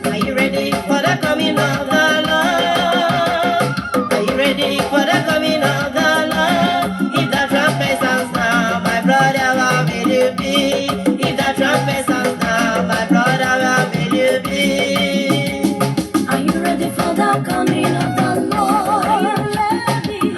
Are you ready for the coming of the Lord? Are you ready for the coming of the Lord? If the trumpet sounds now, my brother, where will you be? If the trumpet sounds now, my brother, where will you be? Are you ready for the coming of the Lord?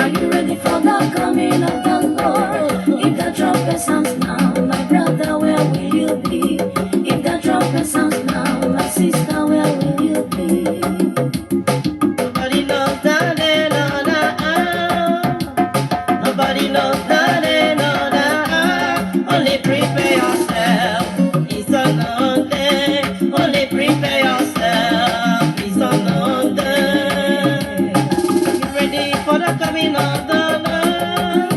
Are you ready for the coming of the Lord? If the trumpet sounds now, my brother, where will you be? If the trumpet sounds now, my sister, where will you be? Nobody knows the day nor the hour. Nobody knows the day nor the hour. Only prepare yourself. It's unknown day. Only prepare yourself. It's unknown day. Are you ready for the coming of the Lord?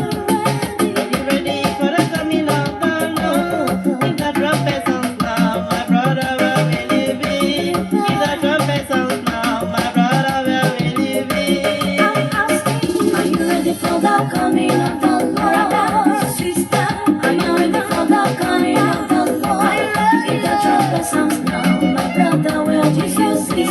Are you ready for the coming of the Lord? If the trumpet sounds now, my brother, where will you be? If the trumpet sounds now, my brother, where will you be? Are you ready for the coming of the Lord? Sister, are you ready for the coming of the Lord? If the trumpet sounds now, my brother, where will you be?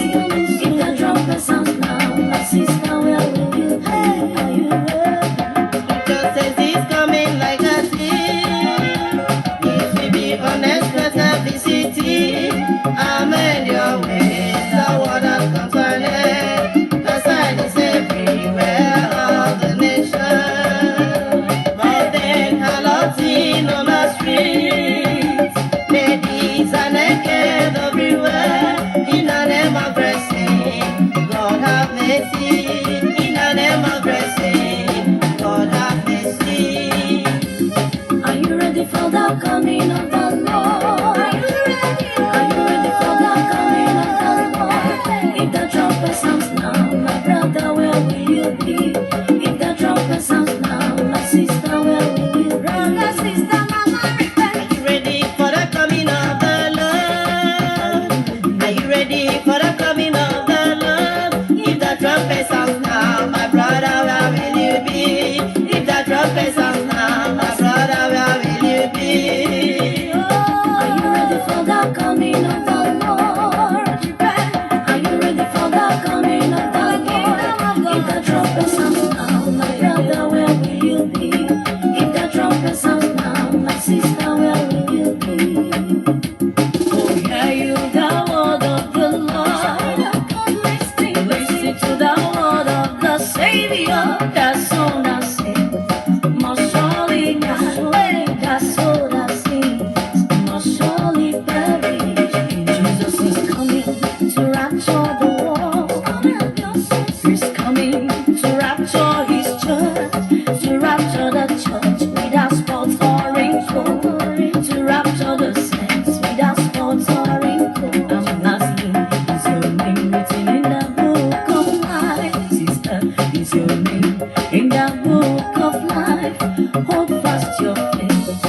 If the trumpet sounds now, my sister, where will you be? Are you ready? Scripture says he's coming like a thief. If we be honest, let simplicity. Amen, your ways, the word has concerning. The sign is everywhere of the nation. Mountain harlots in on the streets. Ladies are naked everywhere. In the name of blessing, God have mercy. In the name of blessing, God have mercy. Are you ready for the coming of the Lord? Are you ready for the coming of the Lord? If the trumpet sounds now, my brother, where will you be? If the trumpet sounds now, my sister, where will you be? Brother, sister, mama, Are you ready for the coming of the Lord? Are you ready for the coming of the Lord? If the trumpet sounds now, my brother, where will you be? If the trumpet sounds now, my brother, where will you be? are you ready for the coming of the Lord? Are you ready for the coming of the Lord? If the trumpet sounds now, my brother, where will you be? If the trumpet sounds now, my sister, where will you be? Oh, hear you the word of the Lord. Listen to the word of the Savior. That's all I say. Must surely die. That's all I see. Must surely perish. Jesus is coming to rapture the world. He's coming to rapture his church. To rapture the church without spot or wrinkle. To rapture the saints without spot or wrinkle. I'm asking, is your name written in the book of life? Sister, is your name in the book of life? Hold fast your faith.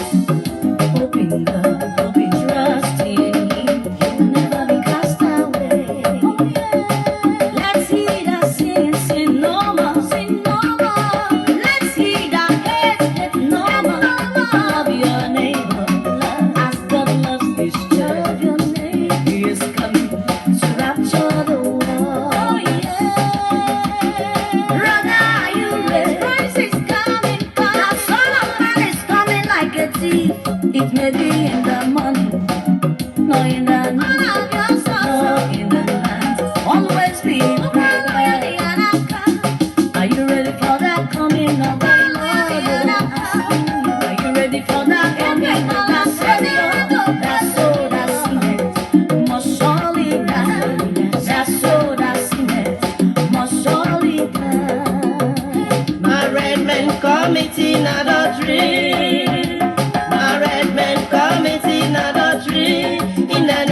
Hope in God, hope in trust in Him. You will never be cast away. Let's hear the sin no more, sin no more. Let's hear the hate no more. Love your neighbor, as God loves this church. He is coming to rapture the world. Oh yeah, brother, are you ready? Christ is coming, the Son of Man is coming like a thief. It may be in the morning, no in the night, no in the night. Always be prepared. Are you ready for the coming of the Lord? Are you ready for the coming of the Savior? That soul that sinneth must surely die. That soul that sinneth must surely die. Married men committing adultery. Married men committing adultery. In the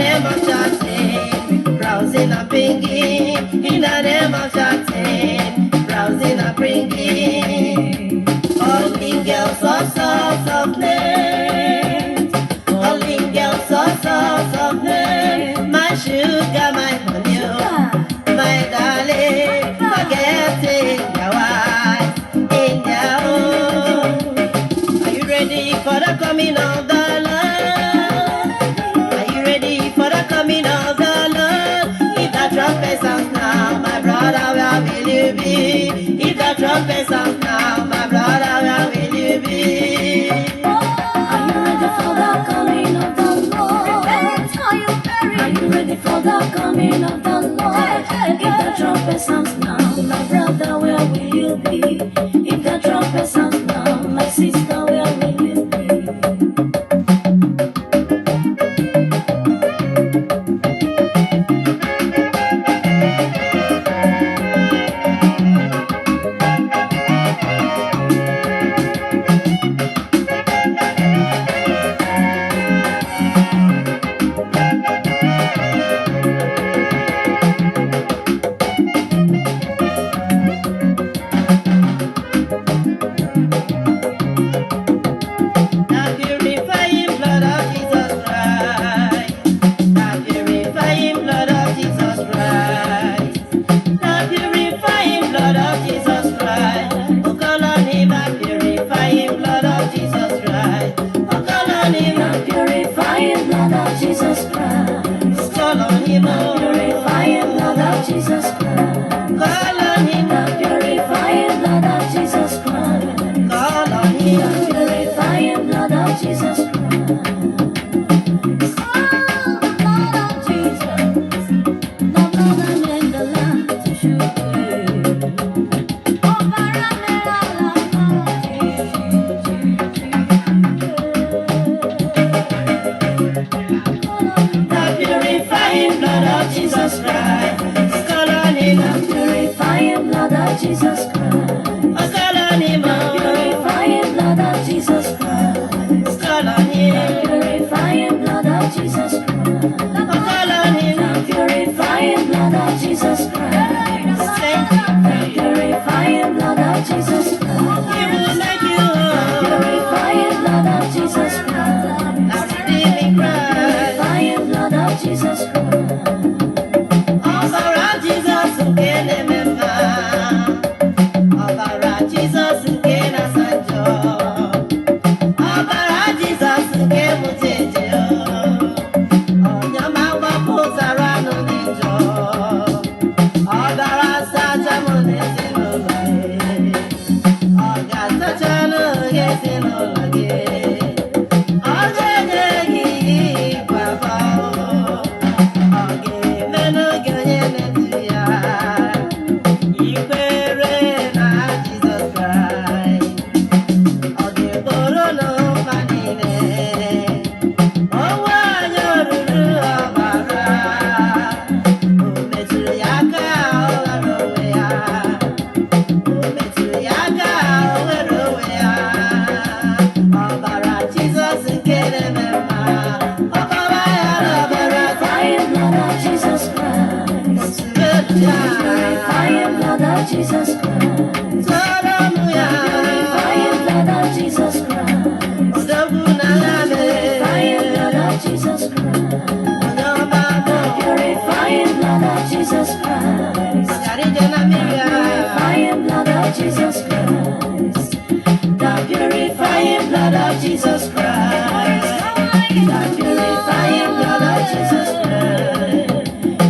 be? If the trumpet sounds now, my brother, where will you be? Are you ready for the coming of the Lord? Are you ready for the coming of the Lord? If the trumpet sounds now, my brother, where will you be? If the trumpet sounds now, my sister, where will you be? The purifying blood of Jesus Christ. The purifying blood of Jesus Christ. The purifying blood of Jesus Christ. Oh, call on him, the purifying blood of Jesus Christ. Oh, call on him, The purifying blood of Jesus Christ. call on him, The purifying blood of Jesus Christ. call on him, The purifying blood of Jesus Christ. call on The him. purifying blood of Jesus Christ. Oh, the blood of Jesus. The blood that made the land to shoot me. Oh, The purifying blood of Jesus Christ. Call on him, the purifying blood of Jesus Christ. call on him, Purifying blood of Jesus Christ. call on him, Purifying blood of Jesus Christ. call on him. The purifying blood of Jesus Christ. Thank you. The purifying blood of Jesus He Christ. will make you whole. Purifying blood of Jesus Christ. Now redeeming Christ. Purifying blood of Jesus Christ. Ọbara Jizọs nke na-eme mma. Ọbara Jizọs nke na-asa njọ. Ọbara Jizọs nke mụta eje. Ọnyama gbapụtara nụ dị njọ. Ọbara asacha mụ na ezinụlọ gị. Ọ ga-asachalụ gị ezinụlọ gị. Ọ ga-enye gị gbaba. Ọ ga-emenụ gị onye na-edu ya. Ikwere na Jizọs Kraịst. Ọ ga-egboro n'ụkpa niile. Onwe anyị oruru ọbara. O metụrụ ya aka, ọ ghara onwe ya. O metụrụ ya aka, o were onwe ya. Ọbara Jizọs nke na-eme mma. Ọbara ya na ọbara Purifying blood of Jesus Christ. Purifying blood of Jesus Christ. Sọrọ mụ ya. Purifying blood of Jesus Christ. Odogwu n'agha Purifying blood of Jesus Christ. onye ọma bụ Purifying blood of Jesus Christ. ọgarije na mmiri ya. Purifying blood of Jesus Christ. The purifying blood of Jesus Christ. The purifying blood of Jesus Christ.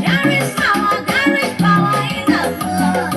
There is power in the blood.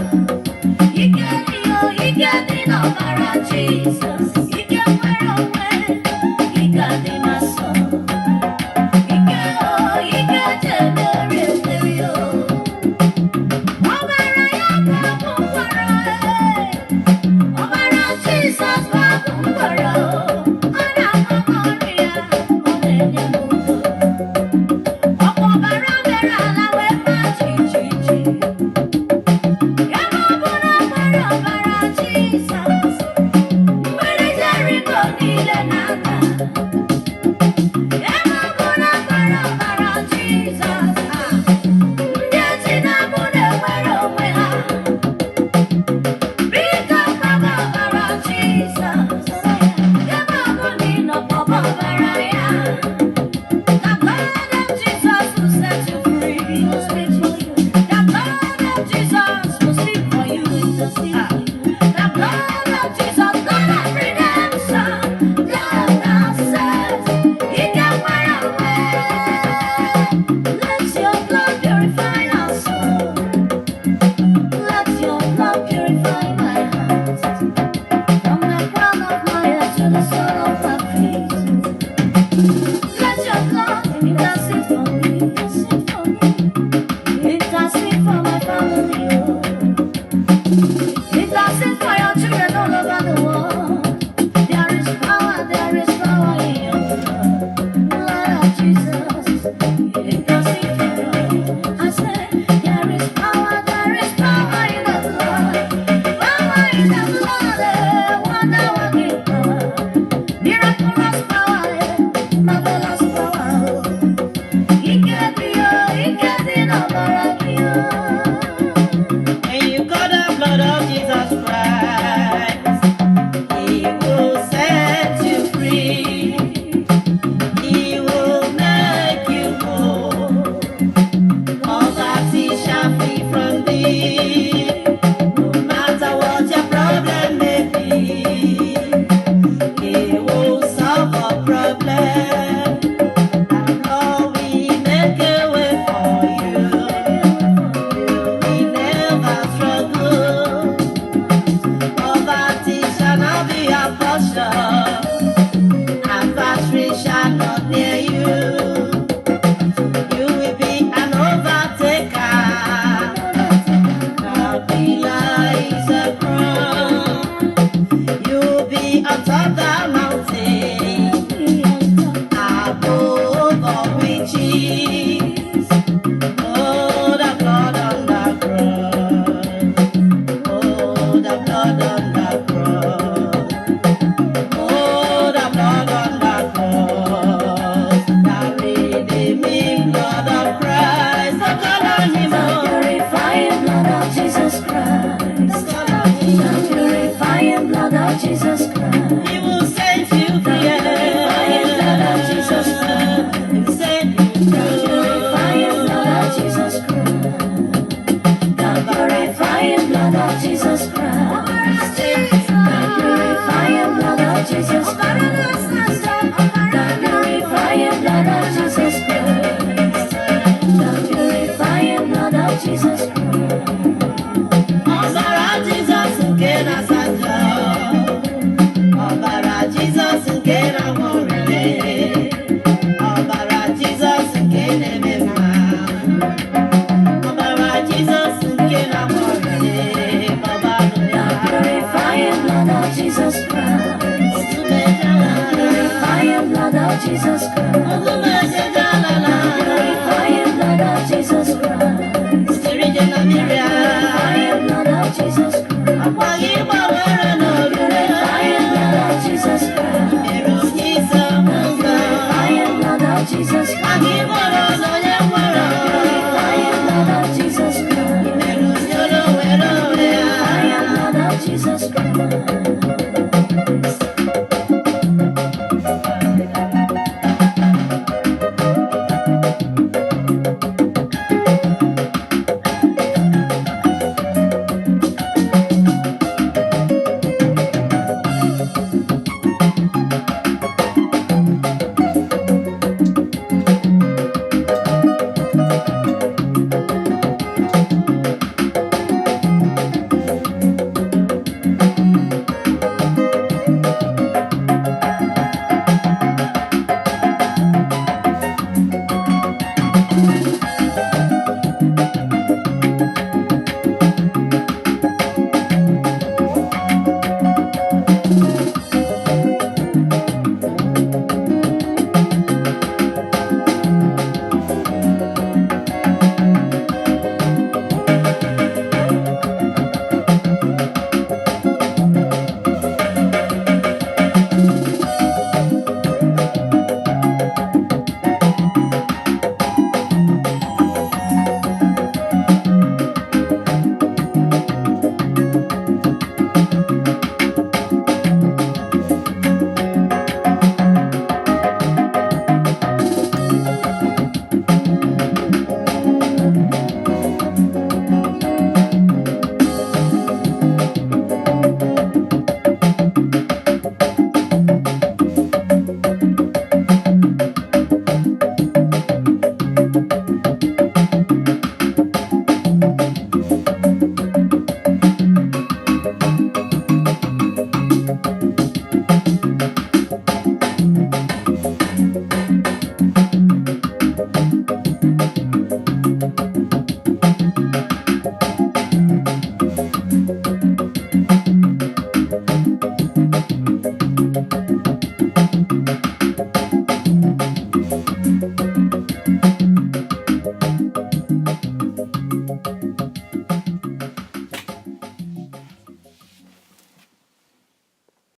Intercede for me, intercede for me. Intercede for my family, oh. Intercede for your children all over the world. There is power in your blood. Blood of Jesus. Intercede for us. I said, there is power in the blood. Power in the blood, wonder working power. Miraculous power, marvelous power. It can be no miracle. And you got the blood of Jesus Christ. He will set you free. He will make you whole. Poverty shall flee from thee. No matter what your problem may be, He will solve a problem. And Lord, we make a way for you. We never struggle. Poverty shall not be our portion. Adversary shall not near you. You will be an overtaker. Kabila is a crown. You will be on top the mountain, above all riches. Oh, the blood on the cross. Oh, the blood on the cross. Oh, the blood on the cross. The redeeming blood of Christ. The blood on Him. The purifying blood of Jesus Christ. The purifying blood of Jesus Christ. He will set you free. The purifying blood of Jesus Christ. He will set you The free. purifying blood of Jesus Christ. The purifying blood of Jesus Christ. The purifying blood of Jesus Christ. The purifying blood of Jesus Christ. The purifying blood of Jesus Christ. Ọbara Jizọs nke na-asatọ. Ọbara Jizọs nke na-agwọrịrị. Ọbara Jizọs nke na-eme mma. Ọbara Jizọs nke na-agwọrịrị. Baba nụ The ya. purifying blood of Jesus Christ. Otumejala. Purifying blood of Jesus Christ. Otumejejalala. Purifying blood of Jesus Christ. Sirije na mmiri a. Purifying blood of Jesus Christ. Akwa gị gbawara n'olulu ya. Purifying blood of Jesus Christ. Mere onye isi ọmụma. Purifying blood of Jesus Gwa Christ. gị gbara n'olulu